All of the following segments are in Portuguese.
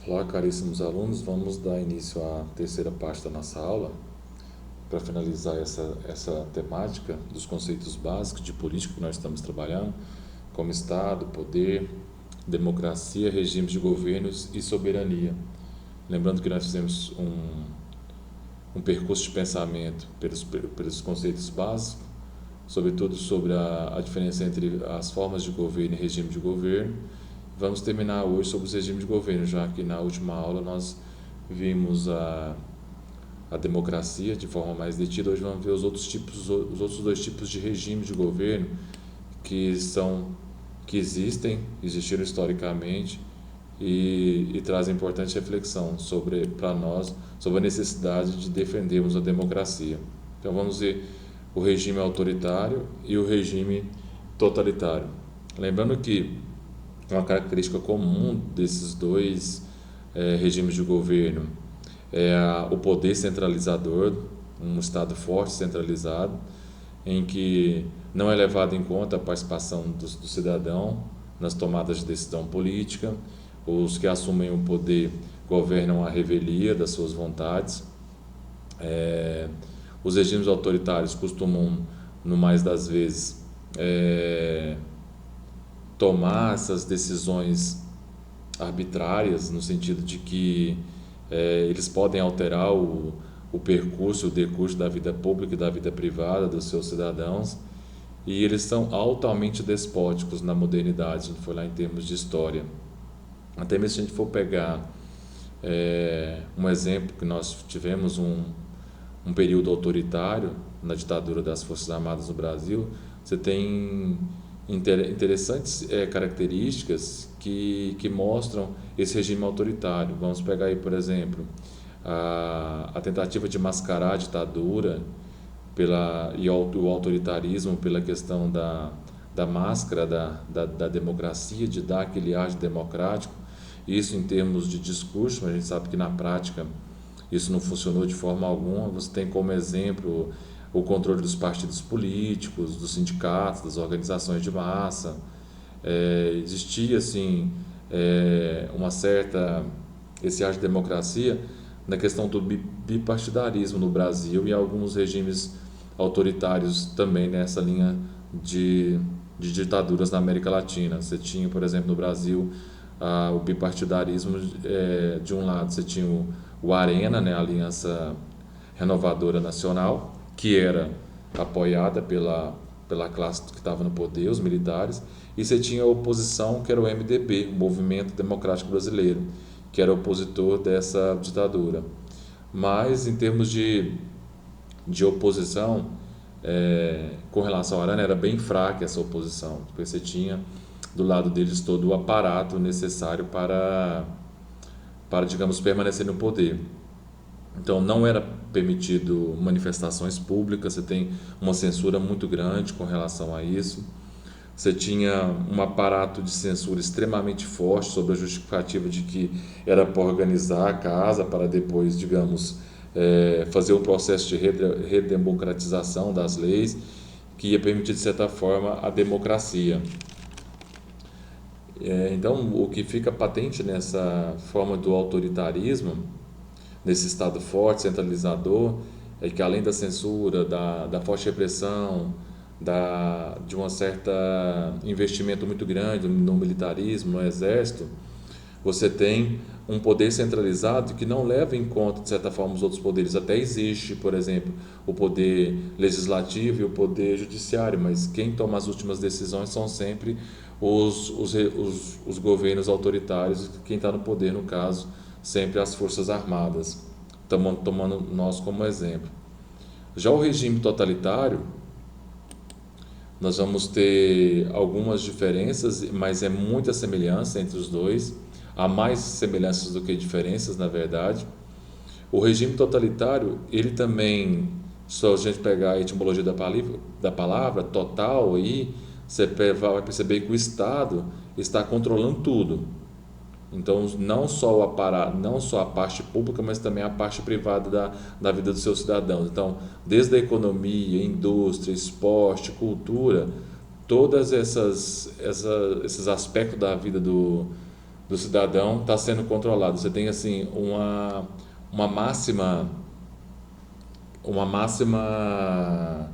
Olá, caríssimos alunos, vamos dar início à terceira parte da nossa aula para finalizar essa temática dos conceitos básicos de política que nós estamos trabalhando, como Estado, poder, democracia, regimes de governos e soberania. Lembrando que nós fizemos um percurso de pensamento pelos conceitos básicos, sobretudo sobre a diferença entre as formas de governo e regime de governo. Vamos terminar hoje sobre os regimes de governo, já que na última aula nós vimos a democracia de forma mais detida. Hoje vamos ver os outros dois tipos de regime de governo que existiram historicamente e trazem importante reflexão para nós sobre a necessidade de defendermos a democracia. Então vamos ver o regime autoritário e o regime totalitário. Lembrando que uma característica comum desses dois regimes de governo é o poder centralizador, um Estado forte centralizado, em que não é levado em conta a participação do cidadão nas tomadas de decisão política. Os que assumem o poder governam à revelia das suas vontades. Os regimes autoritários costumam, no mais das vezes, tomar essas decisões arbitrárias, no sentido de que eles podem alterar o percurso, o decurso da vida pública e da vida privada dos seus cidadãos, e eles são altamente despóticos na modernidade, se a gente for lá em termos de história. Até mesmo se a gente for pegar um exemplo que nós tivemos um período autoritário na ditadura das Forças Armadas no Brasil, você tem interessantes características que mostram esse regime autoritário. Vamos pegar aí, por exemplo, a tentativa de mascarar a ditadura o autoritarismo pela questão da máscara da democracia, de dar aquele ar de democrático. Isso em termos de discurso, mas a gente sabe que na prática isso não funcionou de forma alguma. Você tem como exemplo o controle dos partidos políticos, dos sindicatos, das organizações de massa. Existia assim uma certa esse ar de democracia na questão do bipartidarismo no Brasil e alguns regimes autoritários também nessa linha de ditaduras na América Latina. Você tinha, por exemplo, no Brasil o bipartidarismo. De um lado você tinha o ARENA, né, a Aliança Renovadora Nacional, que era apoiada pela classe que estava no poder, os militares, e você tinha a oposição, que era o MDB, o Movimento Democrático Brasileiro, que era opositor dessa ditadura. Mas em termos de oposição, com relação ao Arana, era bem fraca essa oposição, porque você tinha do lado deles todo o aparato necessário para digamos, permanecer no poder. Então não era permitido manifestações públicas, você tem uma censura muito grande com relação a isso. Você tinha um aparato de censura extremamente forte sobre a justificativa de que era para organizar a casa, para depois, digamos, fazer um processo de redemocratização das leis, que ia permitir, de certa forma, a democracia. Então, o que fica patente nessa forma do autoritarismo, nesse Estado forte, centralizador, é que além da censura, da forte repressão, de uma certa investimento muito grande no militarismo, no exército, você tem um poder centralizado que não leva em conta, de certa forma, os outros poderes. Até existe, por exemplo, o poder legislativo e o poder judiciário, mas quem toma as últimas decisões são sempre os governos autoritários, quem está no poder, no caso, sempre as Forças Armadas, tomando nós como exemplo. Já o regime totalitário, nós vamos ter algumas diferenças, mas é muita semelhança entre os dois. Há mais semelhanças do que diferenças, na verdade. O regime totalitário, ele também, se a gente pegar a etimologia da palavra total, aí você vai perceber que o Estado está controlando tudo. Então, não só o aparato, não só a parte pública, mas também a parte privada da vida dos seus cidadãos. Então, desde a economia, indústria, esporte, cultura, todos esses aspectos da vida do do cidadão está sendo controlado. Você tem assim uma máxima uma máxima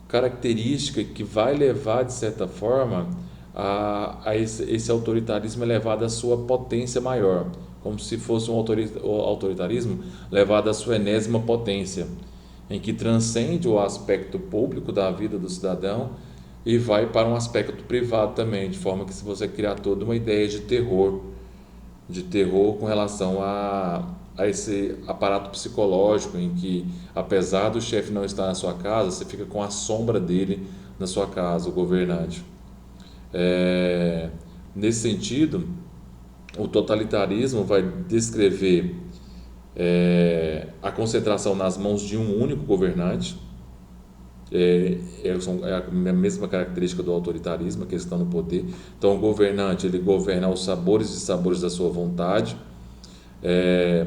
característica que vai levar, de certa forma, esse autoritarismo elevado à sua potência maior, como se fosse um autoritarismo levado à sua enésima potência, em que transcende o aspecto público da vida do cidadão e vai para um aspecto privado também, de forma que se você criar toda uma ideia de terror com relação a esse aparato psicológico em que, apesar do chefe não estar na sua casa, você fica com a sombra dele na sua casa, o governante. Nesse sentido, o totalitarismo vai descrever a concentração nas mãos de um único governante. É a mesma característica do autoritarismo, a questão do poder. Então, o governante ele governa aos sabores e sabores da sua vontade.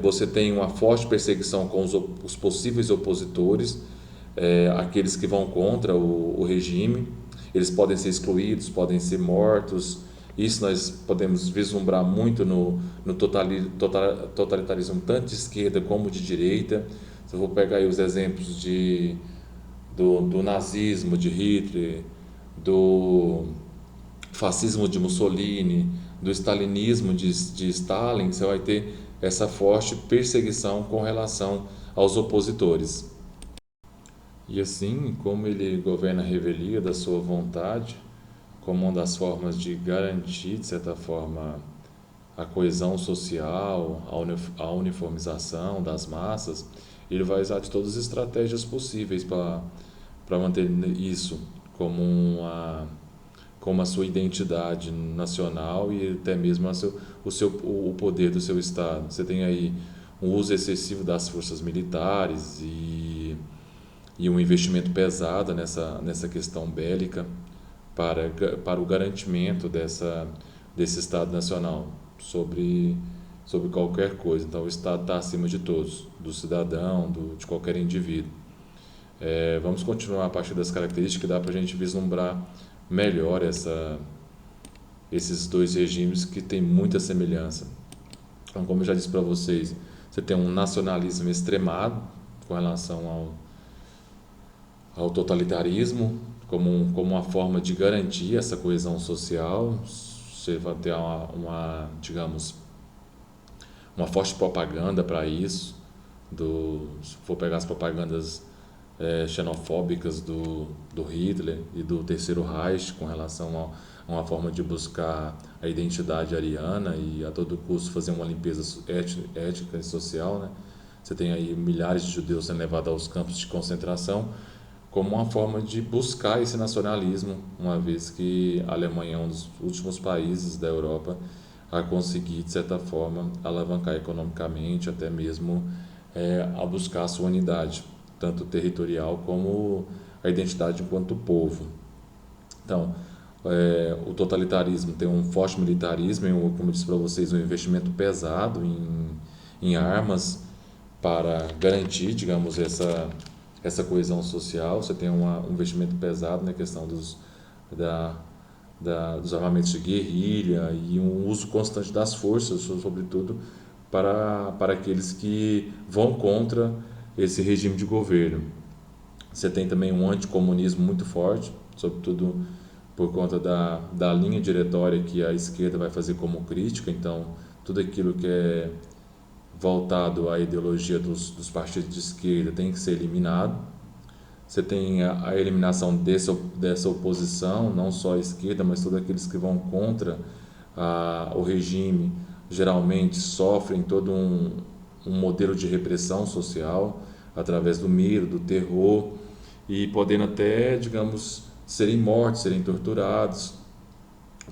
Você tem uma forte perseguição com os possíveis opositores, aqueles que vão contra o regime. Eles podem ser excluídos, podem ser mortos. Isso nós podemos vislumbrar muito no totalitarismo, tanto de esquerda como de direita. Se eu vou pegar aí os exemplos do nazismo de Hitler, do fascismo de Mussolini, do stalinismo de Stalin, você vai ter essa forte perseguição com relação aos opositores. E assim como ele governa a revelia da sua vontade, como uma das formas de garantir, de certa forma, a coesão social, a uniformização das massas, ele vai usar de todas as estratégias possíveis para manter isso como a sua identidade nacional e até mesmo o poder do seu Estado. Você tem aí um uso excessivo das forças militares e um investimento pesado nessa questão bélica para o garantimento desse Estado nacional sobre qualquer coisa. Então, o Estado está acima de todos, do cidadão, de qualquer indivíduo. Vamos continuar a partir das características que dá para a gente vislumbrar melhor esses dois regimes que têm muita semelhança. Então, como eu já disse para vocês, você tem um nacionalismo extremado com relação ao totalitarismo, como uma forma de garantir essa coesão social. Você vai ter digamos, uma forte propaganda para isso. Se for pegar as propagandas xenofóbicas do Hitler e do Terceiro Reich com relação a uma forma de buscar a identidade ariana e a todo custo fazer uma limpeza étnica e social, né? Você tem aí milhares de judeus sendo levados aos campos de concentração como uma forma de buscar esse nacionalismo, uma vez que a Alemanha é um dos últimos países da Europa a conseguir, de certa forma, alavancar economicamente, até mesmo a buscar a sua unidade, tanto territorial como a identidade enquanto povo. Então, o totalitarismo tem um forte militarismo, como eu disse para vocês, um investimento pesado em armas para garantir, digamos, essa coesão social. Você tem um investimento pesado na questão dos armamentos de guerrilha e um uso constante das forças, sobretudo para aqueles que vão contra esse regime de governo. Você tem também um anticomunismo muito forte, sobretudo por conta da linha diretória que a esquerda vai fazer como crítica. Então, tudo aquilo que é voltado à ideologia dos partidos de esquerda tem que ser eliminado. Você tem a eliminação dessa oposição, não só à esquerda, mas todos aqueles que vão contra o regime, geralmente sofrem todo um modelo de repressão social através do medo, do terror, e podendo até, digamos, serem mortos, serem torturados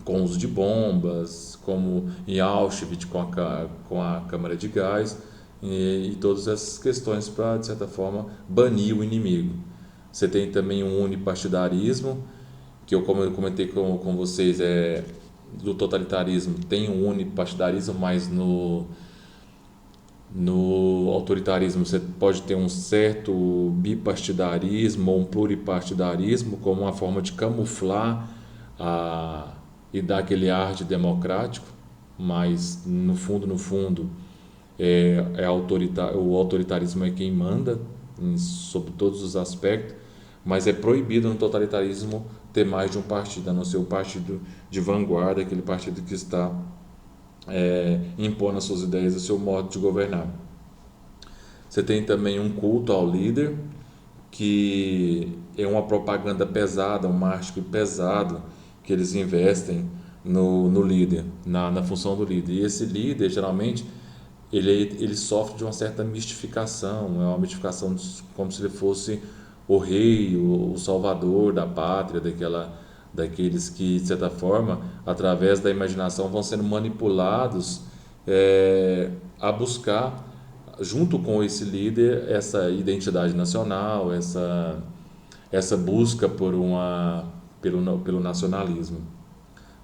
com uso de bombas, como em Auschwitz com a câmara de gás, e todas essas questões para, de certa forma, banir o inimigo. Você tem também um unipartidarismo, que como eu comentei com vocês, do totalitarismo tem um unipartidarismo, mas no autoritarismo você pode ter um certo bipartidarismo ou um pluripartidarismo como uma forma de camuflar e dá aquele ar de democrático, mas no fundo, o autoritarismo é quem manda sobre todos os aspectos, mas é proibido no totalitarismo ter mais de um partido, a não ser o partido de vanguarda, aquele partido que está impondo as suas ideias e o seu modo de governar. Você tem também um culto ao líder, que é uma propaganda pesada, um marketing pesado que eles investem no líder, na função do líder. E esse líder, geralmente, ele sofre de uma certa mistificação, é uma mistificação como se ele fosse o rei, o salvador da pátria, daqueles que, de certa forma, através da imaginação, vão sendo manipulados a buscar, junto com esse líder, essa identidade nacional, essa busca pelo nacionalismo.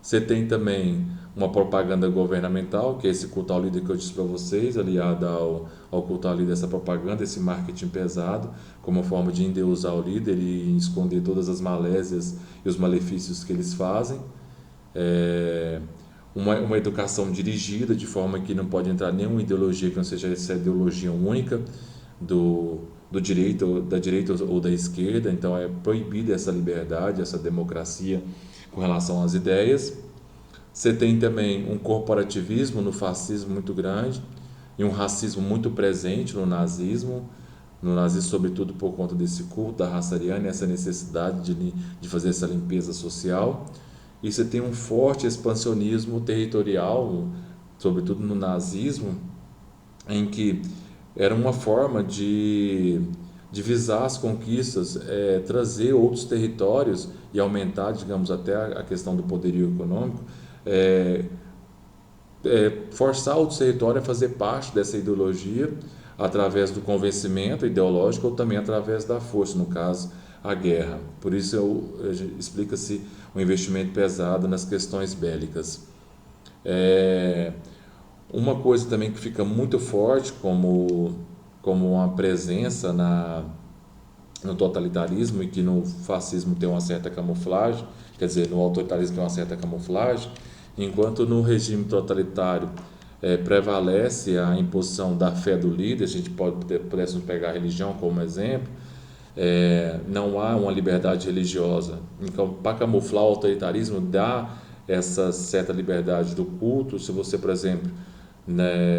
Você tem também uma propaganda governamental, que é esse culto ao líder que eu disse para vocês, aliado ao culto ao líder, essa propaganda, esse marketing pesado, como forma de endeusar o líder e esconder todas as malésias e os malefícios que eles fazem. Uma educação dirigida, de forma que não pode entrar nenhuma ideologia que não seja essa ideologia única do direito, da direita ou da esquerda. Então é proibida essa liberdade, essa democracia com relação às ideias. Você tem também um corporativismo no fascismo muito grande e um racismo muito presente no nazismo sobretudo por conta desse culto da raça ariana e essa necessidade de fazer essa limpeza social. E você tem um forte expansionismo territorial, sobretudo no nazismo, em que era uma forma de visar as conquistas, trazer outros territórios e aumentar, digamos, até a questão do poderio econômico, é, forçar outros territórios a fazer parte dessa ideologia através do convencimento ideológico ou também através da força, no caso, a guerra. Por isso explica-se o investimento pesado nas questões bélicas. Uma coisa também que fica muito forte como uma presença no totalitarismo e que no fascismo tem uma certa camuflagem, quer dizer, no autoritarismo tem uma certa camuflagem, enquanto no regime totalitário prevalece a imposição da fé do líder. A gente pudéssemos pegar a religião como exemplo, não há uma liberdade religiosa. Então, para camuflar o autoritarismo, dá essa certa liberdade do culto. Se você, por exemplo,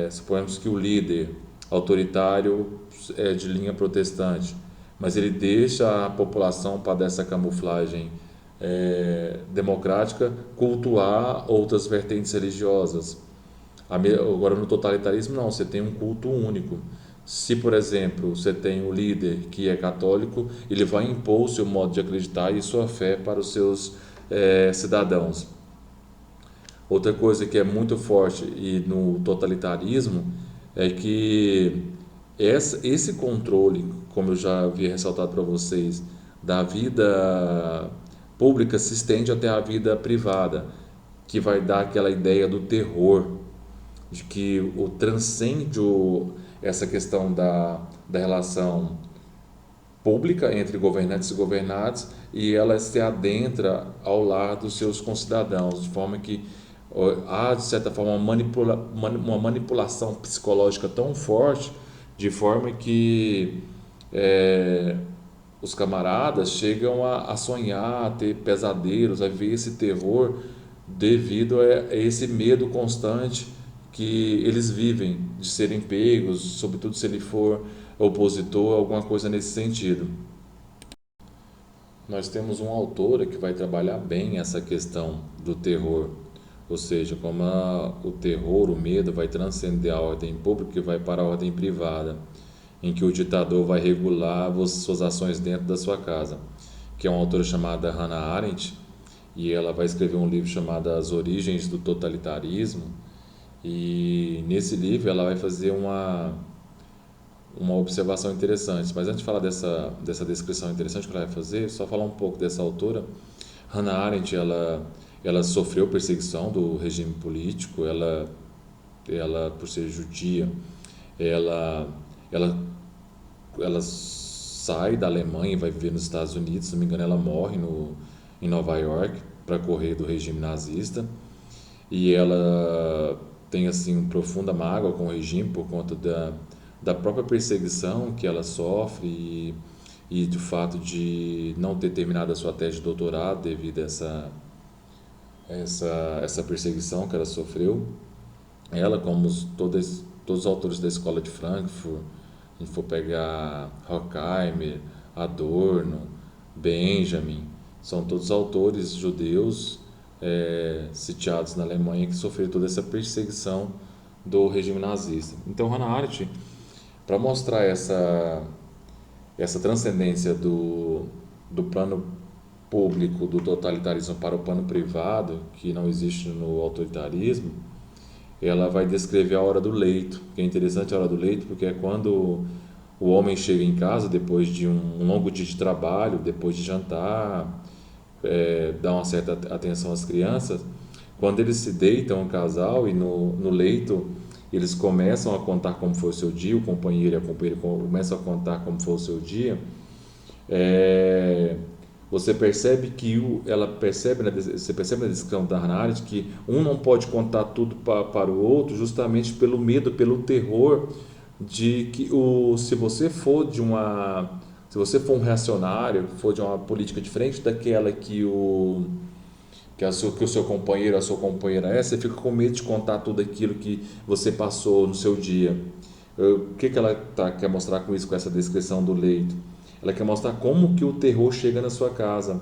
suponhamos que o líder autoritário é de linha protestante, mas ele deixa a população, para dessa camuflagem democrática, cultuar outras vertentes religiosas. Agora, no totalitarismo, não, você tem um culto único. Se, por exemplo, você tem o líder que é católico, ele vai impor o seu modo de acreditar e sua fé para os seus cidadãos. Outra coisa que é muito forte e no totalitarismo é que esse controle, como eu já havia ressaltado para vocês, da vida pública se estende até a vida privada, que vai dar aquela ideia do terror, de que o transcende essa questão da relação pública entre governantes e governados, e ela se adentra ao lar dos seus concidadãos, de forma que há, de certa forma, uma manipulação psicológica tão forte, de forma que os camaradas chegam a sonhar, a ter pesadelos, a ver esse terror devido a esse medo constante que eles vivem de serem pegos, sobretudo se ele for opositor, alguma coisa nesse sentido. Nós temos uma autora que vai trabalhar bem essa questão do terror, ou seja, como o terror, o medo vai transcender a ordem pública e vai para a ordem privada, em que o ditador vai regular suas ações dentro da sua casa, que é uma autora chamada Hannah Arendt, e ela vai escrever um livro chamado As Origens do Totalitarismo, e nesse livro ela vai fazer uma observação interessante. Mas antes de falar dessa descrição interessante que ela vai fazer, só falar um pouco dessa autora. Hannah Arendt, ela sofreu perseguição do regime político, ela por ser judia, ela sai da Alemanha e vai viver nos Estados Unidos. Se não me engano, ela morre em Nova York. para correr do regime nazista, e ela tem assim uma profunda mágoa com o regime por conta da própria perseguição que ela sofre e do fato de não ter terminado a sua tese de doutorado devido a essa perseguição que ela sofreu. Ela, como todos os autores da escola de Frankfurt, a gente for pegar Horkheimer, Adorno, Benjamin, são todos autores judeus sitiados na Alemanha que sofreram toda essa perseguição do regime nazista. Então, Hannah Arendt, para mostrar essa transcendência do plano público, do totalitarismo para o plano privado, que não existe no autoritarismo, ela vai descrever a hora do leito, que é interessante a hora do leito, porque é quando o homem chega em casa depois de um longo dia de trabalho, depois de jantar, dá uma certa atenção às crianças, quando eles se deitam, o casal, e no leito eles começam a contar como foi o seu dia, o companheiro e a companheira começam a contar como foi o seu dia, você percebe que você percebe na descrição da Hannah Arendt que um não pode contar tudo para o outro justamente pelo medo, pelo terror de que se você for um reacionário, for de uma política diferente daquela que o seu companheiro, a sua companheira você fica com medo de contar tudo aquilo que você passou no seu dia. O que ela quer mostrar com isso, com essa descrição do leito? Ela quer mostrar como que o terror chega na sua casa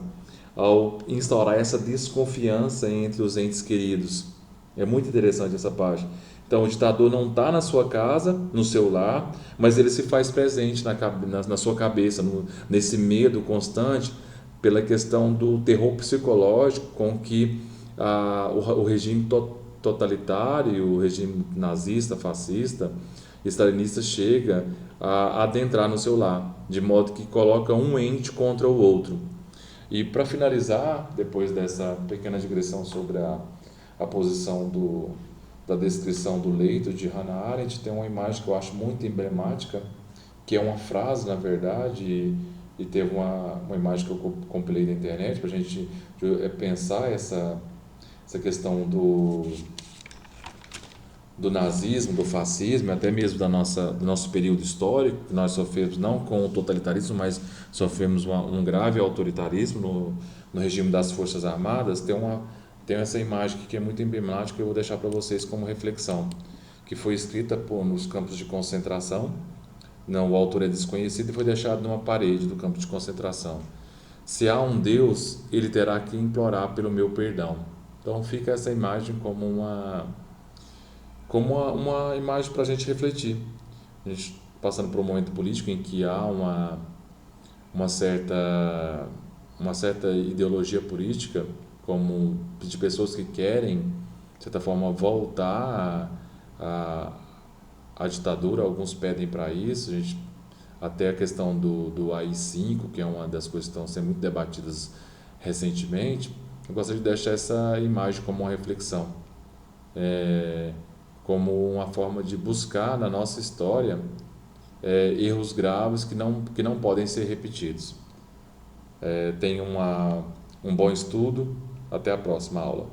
ao instaurar essa desconfiança entre os entes queridos. É muito interessante essa parte. Então, o ditador não está na sua casa, no seu lar, mas ele se faz presente na sua cabeça, nesse medo constante, pela questão do terror psicológico com que o regime totalitário, o regime nazista, fascista, stalinista chega a adentrar no seu lar, de modo que coloca um ente contra o outro. E para finalizar, depois dessa pequena digressão sobre a posição da descrição do leito de Hannah Arendt, tem uma imagem que eu acho muito emblemática, que é uma frase, na verdade, e teve uma imagem que eu compilei da internet para a gente pensar essa questão do nazismo, do fascismo, até mesmo do nosso período histórico, que nós sofremos não com o totalitarismo, mas sofremos um grave autoritarismo no regime das Forças Armadas. Tem essa imagem aqui que é muito emblemática, que eu vou deixar para vocês como reflexão, que foi escrita nos campos de concentração. Não, o autor é desconhecido e foi deixado numa parede do campo de concentração. Se há um Deus, ele terá que implorar pelo meu perdão. Então fica essa imagem como uma imagem para a gente refletir. A gente passando por um momento político em que há uma certa ideologia política, como de pessoas que querem, de certa forma, voltar à ditadura. Alguns pedem para isso, até a questão do AI-5, que é uma das coisas que estão sendo muito debatidas recentemente. Eu gostaria de deixar essa imagem como uma reflexão, como uma forma de buscar na nossa história erros graves que não podem ser repetidos. Tenham um bom estudo, até a próxima aula.